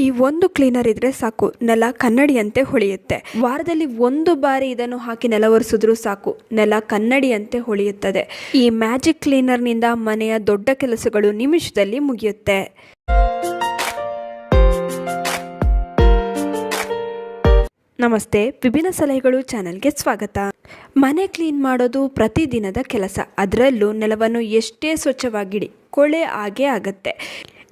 ಈ ಒಂದು ಕ್ಲೀನರ್ ಇದ್ರೆ ಸಾಕು, ನೆಲ ಕನ್ನಡಿಯಂತೆ ಹೊಳೆಯುತ್ತೆ. ವಾರದಲ್ಲಿ ಒಂದು ಬಾರಿ ಇದನ್ನು ಹಾಕಿ ನೆಲ ಒರೆಸಿದ್ರೂ ಸಾಕು, ನೆಲ ಕನ್ನಡಿಯಂತೆ ಹೊಳೆಯುತ್ತದೆ. ಈ ಮ್ಯಾಜಿಕ್ ಕ್ಲೀನರ್ನಿಂದ ಮನೆಯ ದೊಡ್ಡ ಕೆಲಸಗಳು ನಿಮಿಷದಲ್ಲಿ ಮುಗಿಯುತ್ತೆ. ನಮಸ್ತೆ, ವಿಭಿನ್ನ ಸಲಹೆಗಳು ಚಾನೆಲ್ಗೆ ಸ್ವಾಗತ. ಮನೆ ಕ್ಲೀನ್ ಮಾಡೋದು ಪ್ರತಿದಿನದ ಕೆಲಸ. ಅದರಲ್ಲೂ ನೆಲವನ್ನು ಎಷ್ಟೇ ಸ್ವಚ್ಛವಾಗಿಡಿ, ಕೊಳೆ ಆಗೇ ಆಗತ್ತೆ.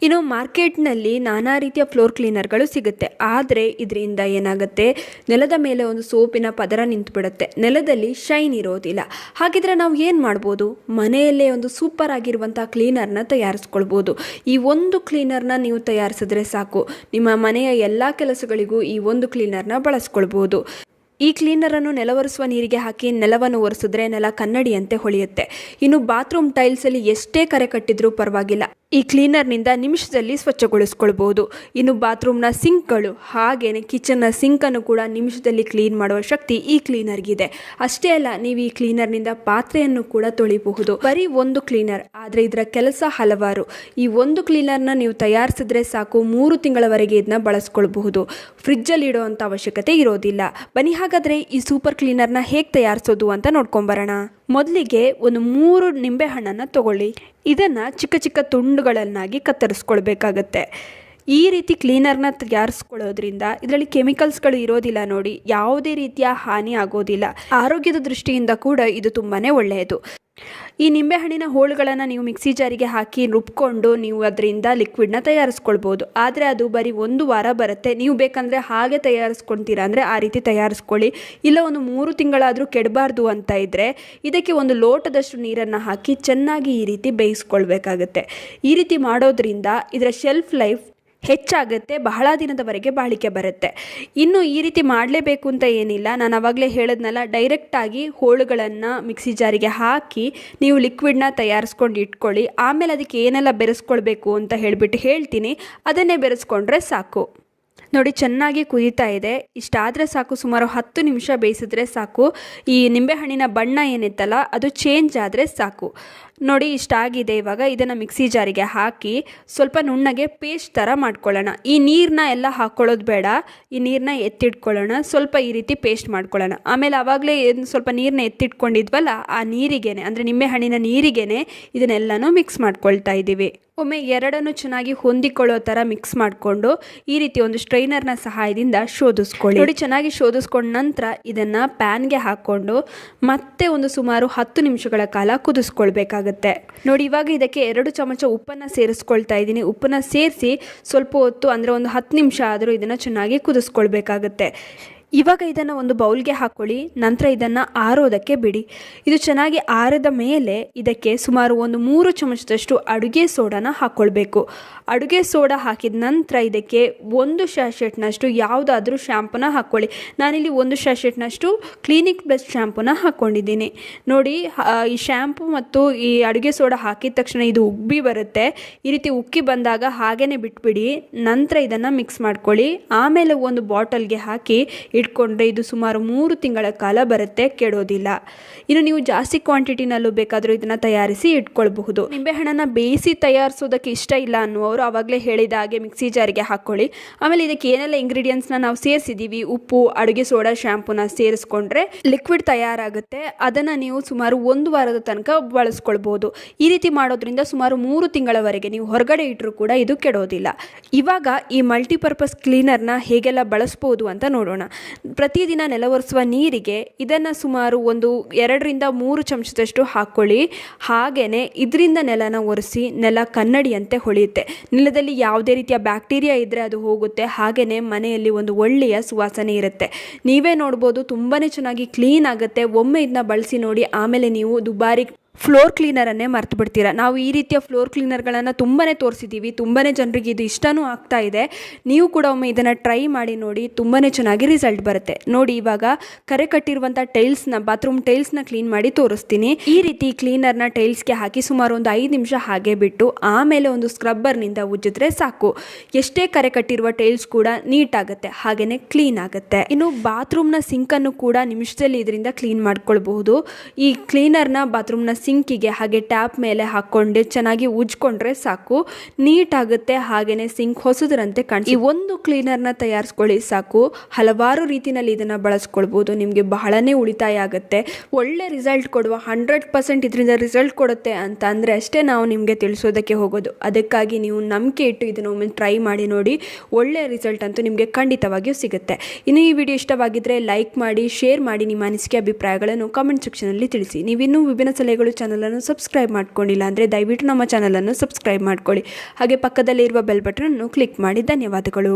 ಇನ್ನು ಮಾರ್ಕೆಟ್ನಲ್ಲಿ ನಾನಾ ರೀತಿಯ ಫ್ಲೋರ್ ಕ್ಲೀನರ್ಗಳು ಸಿಗುತ್ತೆ. ಆದರೆ ಇದರಿಂದ ಏನಾಗುತ್ತೆ, ನೆಲದ ಮೇಲೆ ಒಂದು ಸೋಪಿನ ಪದರ ನಿಂತುಬಿಡುತ್ತೆ, ನೆಲದಲ್ಲಿ ಶೈನ್ ಇರೋದಿಲ್ಲ. ಹಾಗಿದ್ರೆ ನಾವು ಏನು ಮಾಡ್ಬೋದು? ಮನೆಯಲ್ಲೇ ಒಂದು ಸೂಪರ್ ಆಗಿರುವಂಥ ಕ್ಲೀನರ್ನ ತಯಾರಿಸ್ಕೊಳ್ಬೋದು. ಈ ಒಂದು ಕ್ಲೀನರ್ನ ನೀವು ತಯಾರಿಸಿದ್ರೆ ಸಾಕು, ನಿಮ್ಮ ಮನೆಯ ಎಲ್ಲ ಕೆಲಸಗಳಿಗೂ ಈ ಒಂದು ಕ್ಲೀನರ್ನ ಬಳಸ್ಕೊಳ್ಬೋದು. ಈ ಕ್ಲೀನರನ್ನು ನೆಲ ಒರೆಸುವ ನೀರಿಗೆ ಹಾಕಿ ನೆಲವನ್ನು ಒರೆಸಿದ್ರೆ ನೆಲ ಕನ್ನಡಿಯಂತೆ ಹೊಳೆಯುತ್ತೆ. ಇನ್ನು ಬಾತ್ರೂಮ್ ಟೈಲ್ಸಲ್ಲಿ ಎಷ್ಟೇ ಕರೆ ಕಟ್ಟಿದ್ರೂ ಪರವಾಗಿಲ್ಲ, ಈ ಕ್ಲೀನರ್ನಿಂದ ನಿಮಿಷದಲ್ಲಿ ಸ್ವಚ್ಛಗೊಳಿಸ್ಕೊಳ್ಬೋದು. ಇನ್ನು ಬಾತ್ರೂಮ್ನ ಸಿಂಕ್ಗಳು, ಹಾಗೇನೆ ಕಿಚನ್ನ ಸಿಂಕನ್ನು ಕೂಡ ನಿಮಿಷದಲ್ಲಿ ಕ್ಲೀನ್ ಮಾಡುವ ಶಕ್ತಿ ಈ ಕ್ಲೀನರ್ಗಿದೆ. ಅಷ್ಟೇ ಅಲ್ಲ, ನೀವು ಈ ಕ್ಲೀನರ್ನಿಂದ ಪಾತ್ರೆಯನ್ನು ಕೂಡ ತೊಳಿಬಹುದು. ಬರೀ ಒಂದು ಕ್ಲೀನರ್, ಆದರೆ ಇದರ ಕೆಲಸ ಹಲವಾರು. ಈ ಒಂದು ಕ್ಲೀನರ್ನ ನೀವು ತಯಾರಿಸಿದ್ರೆ ಸಾಕು, 3 ತಿಂಗಳವರೆಗೆ ಇದನ್ನ ಬಳಸ್ಕೊಳ್ಬಹುದು. ಫ್ರಿಜ್ಜಲ್ಲಿ ಇಡೋವಂಥ ಅವಶ್ಯಕತೆ ಇರೋದಿಲ್ಲ. ಬನ್ನಿ ಹಾಗಾದರೆ ಈ ಸೂಪರ್ ಕ್ಲೀನರ್ನ ಹೇಗೆ ತಯಾರಿಸೋದು ಅಂತ ನೋಡ್ಕೊಂಬರೋಣ. ಮೊದಲಿಗೆ ಒಂದು 3 ನಿಂಬೆಹಣ್ಣನ್ನು ತಗೊಳ್ಳಿ. ಇದನ್ನು ಚಿಕ್ಕ ಚಿಕ್ಕ ತುಂಡುಗಳನ್ನಾಗಿ ಕತ್ತರಿಸ್ಕೊಳ್ಬೇಕಾಗತ್ತೆ. ಈ ರೀತಿ ಕ್ಲೀನರ್ನ ತಯಾರಿಸ್ಕೊಳ್ಳೋದ್ರಿಂದ ಇದರಲ್ಲಿ ಕೆಮಿಕಲ್ಸ್ಗಳು ಇರೋದಿಲ್ಲ ನೋಡಿ, ಯಾವುದೇ ರೀತಿಯ ಹಾನಿ ಆಗೋದಿಲ್ಲ. ಆರೋಗ್ಯದ ದೃಷ್ಟಿಯಿಂದ ಕೂಡ ಇದು ತುಂಬಾ ಒಳ್ಳೆಯದು. ಈ ನಿಂಬೆಹಣ್ಣಿನ ಹೋಳುಗಳನ್ನು ನೀವು ಮಿಕ್ಸಿ ಜಾರಿಗೆ ಹಾಕಿ ರುಬ್ಕೊಂಡು ನೀವು ಅದರಿಂದ ಲಿಕ್ವಿಡ್ನ ತಯಾರಿಸ್ಕೊಳ್ಬೋದು. ಆದರೆ ಅದು ಬರೀ 1 ವಾರ ಬರುತ್ತೆ. ನೀವು ಬೇಕಂದರೆ ಹಾಗೆ ತಯಾರಿಸ್ಕೊಳ್ತೀರಾ ಅಂದರೆ ಆ ರೀತಿ ತಯಾರಿಸ್ಕೊಳ್ಳಿ. ಇಲ್ಲ ಒಂದು 3 ತಿಂಗಳಾದರೂ ಕೆಡಬಾರ್ದು ಅಂತ ಇದ್ದರೆ ಇದಕ್ಕೆ 1 ಲೋಟದಷ್ಟು ನೀರನ್ನು ಹಾಕಿ ಚೆನ್ನಾಗಿ ಈ ರೀತಿ ಬೇಯಿಸ್ಕೊಳ್ಬೇಕಾಗತ್ತೆ. ಈ ರೀತಿ ಮಾಡೋದ್ರಿಂದ ಇದರ ಶೆಲ್ಫ್ ಲೈಫ್ ಹೆಚ್ಚಾಗುತ್ತೆ, ಬಹಳ ದಿನದವರೆಗೆ ಬಾಳಿಕೆ ಬರುತ್ತೆ. ಇನ್ನು ಈ ರೀತಿ ಮಾಡಲೇಬೇಕು ಅಂತ ಏನಿಲ್ಲ, ನಾನು ಆವಾಗಲೇ ಹೇಳಿದ್ನಲ್ಲ, ಡೈರೆಕ್ಟಾಗಿ ಹೋಳುಗಳನ್ನು ಮಿಕ್ಸಿ ಜಾರಿಗೆ ಹಾಕಿ ನೀವು ಲಿಕ್ವಿಡ್ನ ತಯಾರಿಸ್ಕೊಂಡು ಇಟ್ಕೊಳ್ಳಿ. ಆಮೇಲೆ ಅದಕ್ಕೆ ಏನೆಲ್ಲ ಬೆರೆಸ್ಕೊಳ್ಬೇಕು ಅಂತ ಹೇಳ್ತೀನಿ, ಅದನ್ನೇ ಬೆರೆಸ್ಕೊಂಡ್ರೆ ಸಾಕು. ನೋಡಿ, ಚೆನ್ನಾಗಿ ಕುದೀತಾ ಇದೆ. ಇಷ್ಟಾದರೆ ಸಾಕು, ಸುಮಾರು 10 ನಿಮಿಷ ಬೇಯಿಸಿದ್ರೆ ಸಾಕು. ಈ ನಿಂಬೆಹಣ್ಣಿನ ಬಣ್ಣ ಏನಿತ್ತಲ್ಲ ಅದು ಚೇಂಜ್ ಆದರೆ ಸಾಕು. ನೋಡಿ, ಇಷ್ಟಾಗಿದೆ. ಇವಾಗ ಇದನ್ನು ಮಿಕ್ಸಿ ಜಾರಿಗೆ ಹಾಕಿ ಸ್ವಲ್ಪ ನುಣ್ಣಗೆ ಪೇಸ್ಟ್ ಥರ ಮಾಡ್ಕೊಳ್ಳೋಣ. ಈ ನೀರನ್ನ ಎಲ್ಲ ಹಾಕ್ಕೊಳ್ಳೋದು ಬೇಡ, ಈ ನೀರನ್ನ ಎತ್ತಿಟ್ಕೊಳ್ಳೋಣ. ಸ್ವಲ್ಪ ಈ ರೀತಿ ಪೇಸ್ಟ್ ಮಾಡ್ಕೊಳ್ಳೋಣ. ಆಮೇಲೆ ಆವಾಗಲೇ ಸ್ವಲ್ಪ ನೀರನ್ನ ಎತ್ತಿಟ್ಕೊಂಡಿದ್ವಲ್ಲ, ಆ ನೀರಿಗೇನೆ ಅಂದರೆ ನಿಂಬೆಹಣ್ಣಿನ ನೀರಿಗೇನೆ ಇದನ್ನೆಲ್ಲನೂ ಮಿಕ್ಸ್ ಮಾಡ್ಕೊಳ್ತಾ ಇದ್ದೀವಿ. ಒಮ್ಮೆ ಎರಡನ್ನು ಚೆನ್ನಾಗಿ ಹೊಂದಿಕೊಳ್ಳೋ ಥರ ಮಿಕ್ಸ್ ಮಾಡಿಕೊಂಡು ಈ ರೀತಿ ಒಂದು ಸ್ಟ್ರೈನರ್ನ ಸಹಾಯದಿಂದ ಶೋಧಿಸ್ಕೊಳ್ಳಿ. ನೋಡಿ, ಚೆನ್ನಾಗಿ ಶೋಧಿಸ್ಕೊಂಡ ನಂತರ ಇದನ್ನು ಪ್ಯಾನ್ಗೆ ಹಾಕ್ಕೊಂಡು ಮತ್ತೆ ಒಂದು ಸುಮಾರು 10 ನಿಮಿಷಗಳ ಕಾಲ ಕುದಿಸ್ಕೊಳ್ಬೇಕಾಗತ್ತೆ. ನೋಡಿ, ಇವಾಗ ಇದಕ್ಕೆ 2 ಚಮಚ ಉಪ್ಪನ್ನು ಸೇರಿಸ್ಕೊಳ್ತಾ ಇದ್ದೀನಿ. ಉಪ್ಪನ್ನು ಸೇರಿಸಿ ಸ್ವಲ್ಪ ಹೊತ್ತು ಅಂದರೆ ಒಂದು 10 ನಿಮಿಷ ಆದರೂ ಇದನ್ನು ಚೆನ್ನಾಗಿ ಕುದಿಸ್ಕೊಳ್ಬೇಕಾಗತ್ತೆ. ಇವಾಗ ಇದನ್ನು ಒಂದು ಬೌಲ್ಗೆ ಹಾಕ್ಕೊಳ್ಳಿ. ನಂತರ ಇದನ್ನು ಆರೋದಕ್ಕೆ ಬಿಡಿ. ಇದು ಚೆನ್ನಾಗಿ ಆರಿದ ಮೇಲೆ ಇದಕ್ಕೆ ಸುಮಾರು ಒಂದು 3 ಚಮಚದಷ್ಟು ಅಡುಗೆ ಸೋಡಾನ ಹಾಕ್ಕೊಳ್ಬೇಕು. ಅಡುಗೆ ಸೋಡಾ ಹಾಕಿದ ನಂತರ ಇದಕ್ಕೆ 1 ಸ್ಯಾಶೆಟ್ನಷ್ಟು ಯಾವುದಾದ್ರೂ ಶ್ಯಾಂಪೂನ ಹಾಕ್ಕೊಳ್ಳಿ. ನಾನಿಲ್ಲಿ 1 ಸ್ಯಾಶೆಟ್ನಷ್ಟು ಕ್ಲಿನಿಕ್ ಪ್ಲಸ್ ಶ್ಯಾಂಪೂನ ಹಾಕ್ಕೊಂಡಿದ್ದೀನಿ. ನೋಡಿ, ಈ ಶ್ಯಾಂಪೂ ಮತ್ತು ಈ ಅಡುಗೆ ಸೋಡಾ ಹಾಕಿದ ತಕ್ಷಣ ಇದು ಉಬ್ಬಿ ಬರುತ್ತೆ. ಈ ರೀತಿ ಉಕ್ಕಿ ಬಂದಾಗ ಹಾಗೇ ಬಿಟ್ಬಿಡಿ. ನಂತರ ಇದನ್ನು ಮಿಕ್ಸ್ ಮಾಡ್ಕೊಳ್ಳಿ. ಆಮೇಲೆ ಒಂದು ಬಾಟಲ್ಗೆ ಹಾಕಿ ಇಟ್ಕೊಂಡ್ರೆ ಇದು ಸುಮಾರು 3 ತಿಂಗಳ ಕಾಲ ಬರುತ್ತೆ, ಕೆಡೋದಿಲ್ಲ. ಇನ್ನು ನೀವು ಜಾಸ್ತಿ ಕ್ವಾಂಟಿಟಿನಲ್ಲೂ ಬೇಕಾದರೂ ಇದನ್ನು ತಯಾರಿಸಿ ಇಟ್ಕೊಳ್ಬಹುದು. ನಿಂಬೆಹಣ್ಣನ್ನು ಬೇಯಿಸಿ ತಯಾರಿಸೋದಕ್ಕೆ ಇಷ್ಟ ಇಲ್ಲ ಅನ್ನುವರು ಆವಾಗಲೇ ಹೇಳಿದ ಹಾಗೆ ಮಿಕ್ಸಿ ಜಾರಿಗೆ ಹಾಕ್ಕೊಳ್ಳಿ. ಆಮೇಲೆ ಇದಕ್ಕೆ ಏನೆಲ್ಲ ಇಂಗ್ರೀಡಿಯೆಂಟ್ಸ್ನ ನಾವು ಸೇರಿಸಿದ್ದೀವಿ, ಉಪ್ಪು, ಅಡುಗೆ ಸೋಡಾ, ಶ್ಯಾಂಪೂನ ಸೇರಿಸ್ಕೊಂಡ್ರೆ ಲಿಕ್ವಿಡ್ ತಯಾರಾಗುತ್ತೆ. ಅದನ್ನು ನೀವು ಸುಮಾರು 1 ವಾರದ ತನಕ ಬಳಸ್ಕೊಳ್ಬೋದು. ಈ ರೀತಿ ಮಾಡೋದ್ರಿಂದ ಸುಮಾರು 3 ತಿಂಗಳವರೆಗೆ ನೀವು ಹೊರಗಡೆ ಇಟ್ಟರೂ ಕೂಡ ಇದು ಕೆಡೋದಿಲ್ಲ. ಇವಾಗ ಈ ಮಲ್ಟಿಪರ್ಪಸ್ ಕ್ಲೀನರ್ನ ಹೇಗೆಲ್ಲ ಬಳಸ್ಬೋದು ಅಂತ ನೋಡೋಣ. ಪ್ರತಿದಿನ ನೆಲ ಒರೆಸುವ ನೀರಿಗೆ ಇದನ್ನು ಸುಮಾರು ಒಂದು 2ರಿಂದ 3 ಚಮಚದಷ್ಟು ಹಾಕ್ಕೊಳ್ಳಿ. ಹಾಗೆಯೇ ಇದರಿಂದ ನೆಲನ ಒರೆಸಿ ನೆಲ ಕನ್ನಡಿಯಂತೆ ಹೊಳೆಯುತ್ತೆ. ನೆಲದಲ್ಲಿ ಯಾವುದೇ ರೀತಿಯ ಬ್ಯಾಕ್ಟೀರಿಯಾ ಇದ್ದರೆ ಅದು ಹೋಗುತ್ತೆ. ಹಾಗೆಯೇ ಮನೆಯಲ್ಲಿ ಒಂದು ಒಳ್ಳೆಯ ಸುವಾಸನೆ ಇರುತ್ತೆ. ನೀವೇ ನೋಡ್ಬೋದು, ತುಂಬಾ ಚೆನ್ನಾಗಿ ಕ್ಲೀನ್ ಆಗುತ್ತೆ. ಒಮ್ಮೆ ಇದನ್ನ ಬಳಸಿ ನೋಡಿ, ಆಮೇಲೆ ನೀವು ದುಬಾರಿ ಫ್ಲೋರ್ ಕ್ಲೀನರನ್ನೇ ಮರ್ತು ಬಿಡ್ತೀರಾ. ನಾವು ಈ ರೀತಿಯ ಫ್ಲೋರ್ ಕ್ಲೀನರ್ಗಳನ್ನು ತುಂಬಾ ತೋರಿಸಿದ್ದೀವಿ, ತುಂಬಾ ಜನರಿಗೆ ಇದು ಇಷ್ಟನೂ ಆಗ್ತಾ ಇದೆ. ನೀವು ಕೂಡ ಒಮ್ಮೆ ಇದನ್ನು ಟ್ರೈ ಮಾಡಿ ನೋಡಿ, ತುಂಬಾ ಚೆನ್ನಾಗಿ ರಿಸಲ್ಟ್ ಬರುತ್ತೆ. ನೋಡಿ, ಇವಾಗ ಕರೆ ಕಟ್ಟಿರುವಂಥ ಟೈಲ್ಸ್ನ, ಬಾತ್ರೂಮ್ ಟೈಲ್ಸ್ನ ಕ್ಲೀನ್ ಮಾಡಿ ತೋರಿಸ್ತೀನಿ. ಈ ರೀತಿ ಕ್ಲೀನರ್ನ ಟೈಲ್ಸ್ಗೆ ಹಾಕಿ ಸುಮಾರು ಒಂದು 5 ನಿಮಿಷ ಹಾಗೆ ಬಿಟ್ಟು ಆಮೇಲೆ ಒಂದು ಸ್ಕ್ರಬ್ಬರ್ನಿಂದ ಉಜ್ಜಿದ್ರೆ ಸಾಕು. ಎಷ್ಟೇ ಕರೆ ಕಟ್ಟಿರುವ ಟೈಲ್ಸ್ ಕೂಡ ನೀಟ್ ಆಗುತ್ತೆ, ಹಾಗೆಯೇ ಕ್ಲೀನ್ ಆಗುತ್ತೆ. ಇನ್ನು ಬಾತ್ರೂಮ್ನ ಸಿಂಕನ್ನು ಕೂಡ ನಿಮಿಷದಲ್ಲಿ ಇದರಿಂದ ಕ್ಲೀನ್ ಮಾಡ್ಕೊಳ್ಬಹುದು. ಈ ಕ್ಲೀನರ್ನ ಬಾತ್ರೂಮ್ನ ಸಿಂಕಿಗೆ ಹಾಗೆ ಟ್ಯಾಪ್ ಮೇಲೆ ಹಾಕ್ಕೊಂಡು ಚೆನ್ನಾಗಿ ಉಜ್ಕೊಂಡ್ರೆ ಸಾಕು, ನೀಟಾಗುತ್ತೆ. ಹಾಗೆಯೇ ಸಿಂಕ್ ಹೊಸದ್ರಂತೆ ಈ ಒಂದು ಕ್ಲೀನರ್ನ ತಯಾರಿಸ್ಕೊಳ್ಳಿ ಸಾಕು. ಹಲವಾರು ರೀತಿಯಲ್ಲಿ ಇದನ್ನು ಬಳಸ್ಕೊಳ್ಬೋದು. ನಿಮಗೆ ಬಹಳನೇ ಉಳಿತಾಯ ಆಗುತ್ತೆ. ಒಳ್ಳೆ ರಿಸಲ್ಟ್ ಕೊಡುವ 100% ಇದರಿಂದ ರಿಸಲ್ಟ್ ಕೊಡುತ್ತೆ ಅಂತ ಅಂದರೆ ಅಷ್ಟೇ ನಾವು ನಿಮಗೆ ತಿಳಿಸೋದಕ್ಕೆ ಹೋಗೋದು. ಅದಕ್ಕಾಗಿ ನೀವು ನಂಬಿಕೆ ಇಟ್ಟು ಇದನ್ನು ಒಮ್ಮೆ ಟ್ರೈ ಮಾಡಿ ನೋಡಿ. ಒಳ್ಳೆಯ ರಿಸಲ್ಟ್ ಅಂತೂ ನಿಮಗೆ ಖಂಡಿತವಾಗಿಯೂ ಸಿಗುತ್ತೆ. ಇನ್ನು ಈ ವಿಡಿಯೋ ಇಷ್ಟವಾಗಿದ್ದರೆ ಲೈಕ್ ಮಾಡಿ, ಶೇರ್ ಮಾಡಿ, ನಿಮ್ಮ ಅನಿಸಿಕೆ ಅಭಿಪ್ರಾಯಗಳನ್ನು ಕಾಮೆಂಟ್ ಸೆಕ್ಷನಲ್ಲಿ ತಿಳಿಸಿ. ನೀವಿನ್ನೂ ವಿಭಿನ್ನ ಸಲಹೆಗಳು ಚಾನಲನ್ನು ಸಬ್ಸ್ಕ್ರೈಬ್ ಮಾಡ್ಕೊಂಡಿಲ್ಲ ಅಂದರೆ ದಯವಿಟ್ಟು ನಮ್ಮ ಚಾನಲನ್ನು ಸಬ್ಸ್ಕ್ರೈಬ್ ಮಾಡ್ಕೊಳ್ಳಿ. ಹಾಗೆ ಪಕ್ಕದಲ್ಲಿರುವ ಬೆಲ್ ಬಟನ್ ಅನ್ನು ಕ್ಲಿಕ್ ಮಾಡಿ. ಧನ್ಯವಾದಗಳು.